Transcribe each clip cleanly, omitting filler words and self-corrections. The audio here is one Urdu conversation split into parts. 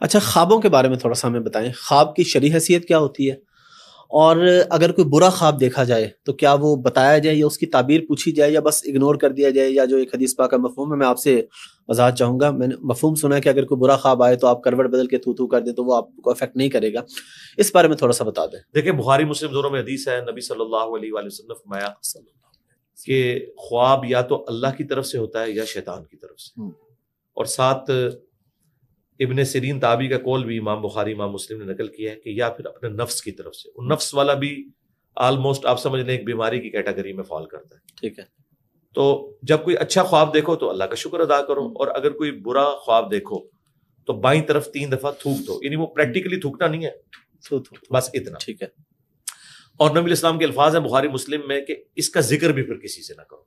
اچھا، خوابوں کے بارے میں تھوڑا سا ہمیں بتائیں، خواب کی شرعی حیثیت کیا ہوتی ہے، اور اگر کوئی برا خواب دیکھا جائے تو کیا وہ بتایا جائے یا اس کی تعبیر پوچھی جائے یا بس اگنور کر دیا جائے، یا جو ایک حدیث پاک کا مفہوم ہے میں آپ سے وضاحت چاہوں گا. میں نے مفہوم سنا ہے کہ اگر کوئی برا خواب آئے تو آپ کروٹ بدل کے تھو کر دیں تو وہ آپ کو افیکٹ نہیں کرے گا. اس بارے میں تھوڑا سا بتا دیں. دیکھیں بخاری مسلم دونوں میں حدیث ہے، نبی صلی اللہ علیہ وآلہ وسلم نے فرمایا کہ خواب یا تو اللہ کی طرف سے ہوتا ہے یا شیطان کی طرف سے. اور ساتھ ابن سیرین تابعی کا قول بھی امام بخاری امام مسلم نے نقل کیا ہے کہ یا پھر اپنے نفس کی طرف سے. اور نفس والا بھی آلموسٹ آپ سمجھ لیں ایک بیماری کی کیٹیگری میں فال کرتا ہے. ٹھیک ہے. تو جب کوئی اچھا خواب دیکھو تو اللہ کا شکر ادا کرو، اور اگر کوئی برا خواب دیکھو تو بائیں طرف 3 دفعہ تھوک دو. یعنی وہ پریکٹیکلی تھوکنا نہیں ہے، بس اتنا. ٹھیک ہے. اور نبی اسلام کے الفاظ ہیں بخاری مسلم میں کہ اس کا ذکر بھی پھر کسی سے نہ کرو.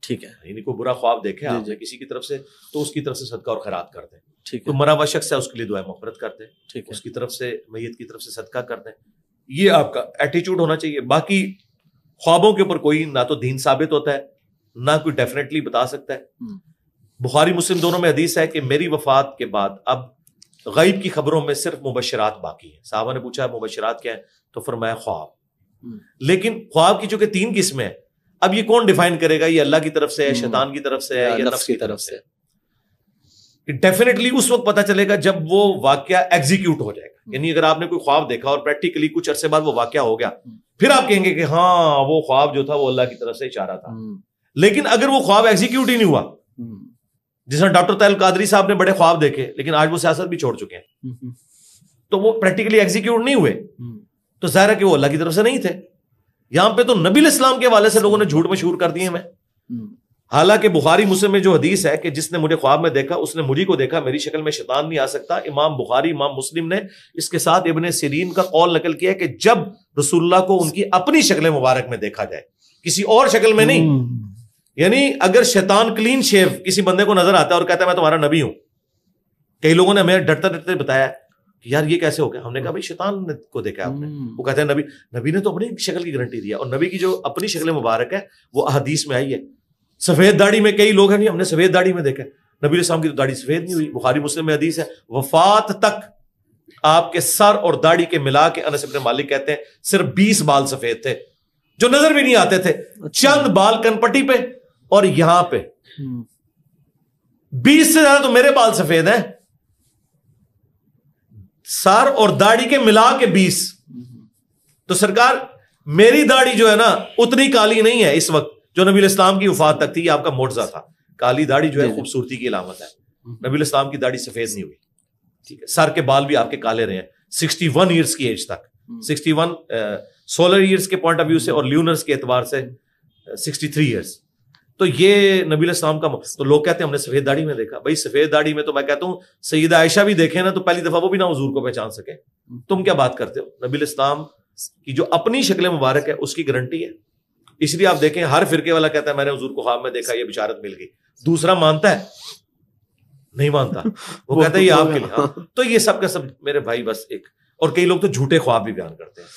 ٹھیک ہے. یعنی کوئی برا خواب دیکھے آپ نے کسی کی طرف سے تو اس کی طرف سے صدقہ اور خیرات کر دیں. ٹھیک ہے. کوئی مرا ہوا شخص ہے اس کے لیے دعائیں مغفرت کر دیں. ٹھیک ہے. اس کی طرف سے میت کی طرف سے صدقہ کر دیں. یہ آپ کا ایٹیچیوڈ ہونا چاہیے. باقی خوابوں کے اوپر کوئی نہ تو دین ثابت ہوتا ہے نہ کوئی ڈیفینیٹلی بتا سکتا ہے. بخاری مسلم دونوں میں حدیث ہے کہ میری وفات کے بعد اب غیب کی خبروں میں صرف مبشرات باقی ہیں. صحابہ نے پوچھا مبشرات کیا ہے تو فرمایا خواب. لیکن خواب کی چونکہ 3 قسمیں ہیں، اب یہ کون ڈیفائن کرے گا یہ اللہ کی طرف سے ہے، شیطان کی طرف سے ہے یا نفس کی طرف سے؟ ڈیفینیٹلی اس وقت پتہ چلے گا جب وہ واقعہ ایگزیکیوٹ ہو جائے گا. یعنی اگر آپ نے کوئی خواب دیکھا اور پریکٹیکلی کچھ عرصے بعد وہ واقعہ ہو گیا، پھر آپ کہیں گے کہ ہاں وہ خواب جو تھا وہ اللہ کی طرف سے اشارہ تھا. لیکن اگر وہ خواب ایگزیکیوٹ ہی نہیں ہوا، جس طرح ڈاکٹر طاہر القادری صاحب نے بڑے خواب دیکھے لیکن آج وہ سیاست بھی چھوڑ چکے ہیں، تو وہ پریکٹیکلی ایگزیکیوٹ نہیں ہوئے، تو ظاہر ہے کہ وہ اللہ کی طرف سے نہیں تھے. یہاں پہ تو نبی الاسلام کے حوالے سے لوگوں نے جھوٹ مشہور کر دیے. میں حالانکہ بخاری مسلم میں جو حدیث ہے کہ جس نے مجھے خواب میں دیکھا اس نے مجھے کو دیکھا، میری شکل میں شیطان نہیں آ سکتا. امام بخاری امام مسلم نے اس کے ساتھ ابن سیرین کا قول نقل کیا کہ جب رسول اللہ کو ان کی اپنی شکل مبارک میں دیکھا جائے، کسی اور شکل میں نہیں. یعنی اگر شیطان کلین شیو کسی بندے کو نظر آتا ہے اور کہتا ہے میں تمہارا نبی ہوں، کئی لوگوں نے ہمیں ڈرتے ڈرتے بتایا کہ یار یہ کیسے ہو گیا. ہم نے کہا بھائی شیطان کو دیکھا آپ نے. وہ کہتے ہیں نبی نے تو اپنی شکل کی گارنٹی دیا، اور نبی کی جو اپنی شکل مبارک ہے وہ احادیث میں آئی ہے. سفید داڑھی میں کئی لوگ ہیں نہیں ہم نے سفید داڑھی میں دیکھا، نبی السلام کی تو داڑھی سفید نہیں ہوئی. بخاری مسلم میں حدیث ہے وفات تک آپ کے سر اور داڑھی کے ملا کے انس بن مالک کہتے ہیں صرف 20 بال سفید تھے جو نظر بھی نہیں آتے تھے. چند بال کن پٹی پہ اور یہاں پہ، 20 سے زیادہ تو میرے بال سفید ہیں، سر اور داڑھی کے ملا کے 20. تو سرکار میری داڑھی جو ہے نا اتنی کالی نہیں ہے اس وقت جو نبی الاسلام کی وفات تک تھی. یہ آپ کا معجزہ تھا. کالی داڑھی جو ہے خوبصورتی کی علامت ہے. نبی الاسلام کی داڑھی سفید نہیں ہوئی. ٹھیک ہے. سر کے بال بھی آپ کے کالے رہے ہیں 61 ایئرس کی ایج تک. 61 سولر ایئرس کے پوائنٹ آف ویو سے اور لیونرس کے اعتبار سے 63 ایئرس. تو یہ نبی الاسلام کا تو لوگ کہتے ہیں ہم نے سفید داڑھی میں دیکھا. بھائی سفید داڑھی میں تو میں کہتا ہوں سیدہ عائشہ بھی دیکھیں نا تو پہلی دفعہ وہ بھی نہ حضور کو پہچان سکے. تم کیا بات کرتے ہو؟ نبی الاسلام کی جو اپنی شکل مبارک ہے اس کی گارنٹی ہے. اس لیے آپ دیکھیں ہر فرقے والا کہتا ہے میں نے حضور کو خواب میں دیکھا یہ بشارت مل گئی. دوسرا مانتا ہے نہیں مانتا، وہ کہتا ہے یہ آپ کے لیے. تو یہ سب کا سب میرے بھائی بس ایک، اور کئی لوگ تو جھوٹے خواب بھی بیان کرتے ہیں.